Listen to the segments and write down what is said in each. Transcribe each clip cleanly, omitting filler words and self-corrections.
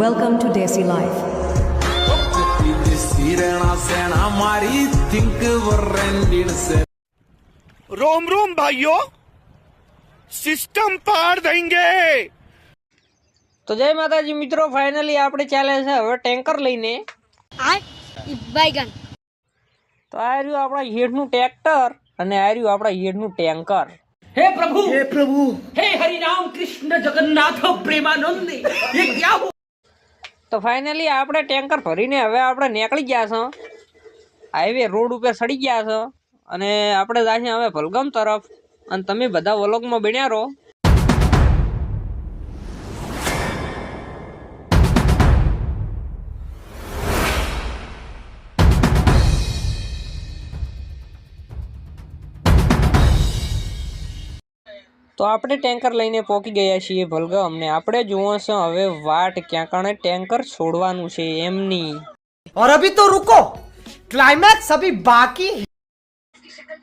Welcome to Desi Life. रोम रोम भाइयों, system पार देंगे। તો જય માતાજી મિત્રો, ફાઇનલી આપણે ચાલે છે હવે ટેન્કર લઈને. તો આ રહ્યું આપણા હેડનું ટ્રેક્ટર અને આ રહ્યું આપણા હેડનું ટેન્કર. हे प्रभु हे हरि राम कृष्ण जगन्नाथ प्रेमानंद ये क्या हो। તો ફાઇનલી આપણે ટેન્કર ભરીને હવે આપણે નીકળી ગયા છો, હાઈવે રોડ ઉપર સડી ગયા છો અને આપણે જાય હવે ભલગામ તરફ. અને તમે બધા વ્લોગમાં બન્યા રહો. તો આપણે ટેન્કર લઈને પહોંચી ગયા છીએ ભલગામ ને આપણે જોવો છે હવે વાટ ક્યાં કાણે ટેન્કર છોડવાનું છે એમની. और अभी तो रुको, क्लाइमैक्स अभी बाकी।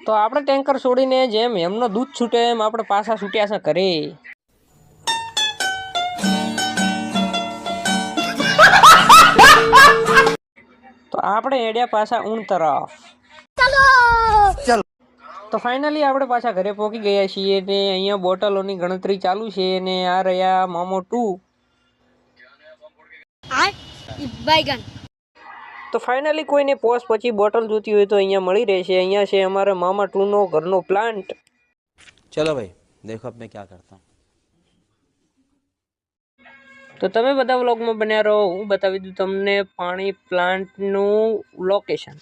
તો આપણે ટેન્કર છોડીને જેમ એમનો દૂધ છૂટે એમ આપણે પાછા છૂટ્યા છે ઘરે. તો આપણે હેડ્યા પાછા ઊણ તરફ. તો ફાઇનલી આપણે પાછા ઘરે પહોંચી ગયા છીએ ને અહીંયા બોટલોની ગણતરી ચાલુ છે ને આ રહ્યા મોમો 2. તો ફાઇનલી કોઈને પોસ પછી બોટલ જોતી હોય તો અહીંયા મળી રહેશે. અહીંયા છે અમારા મામા 2 નો ઘરનો પ્લાન્ટ. चलो भाई देखो अब मैं क्या करता हूँ. તો તમે બધા વ્લોગમાં બન્યા રહો, હું બતાવી દઉં તમને પાણી પ્લાન્ટનું લોકેશન.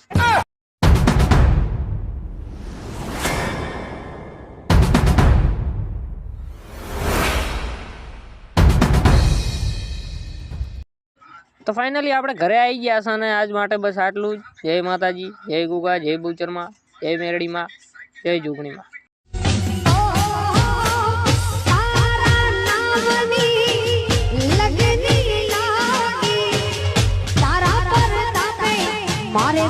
તો ફાઇનલી આપણે ઘરે આવી ગયા છે અને આજ માટે બસ આટલું જ. જય માતાજી, જય ગુગા, જય બુચરમાં, જય મેરડીમાં, જય જોગણીમાં. મારે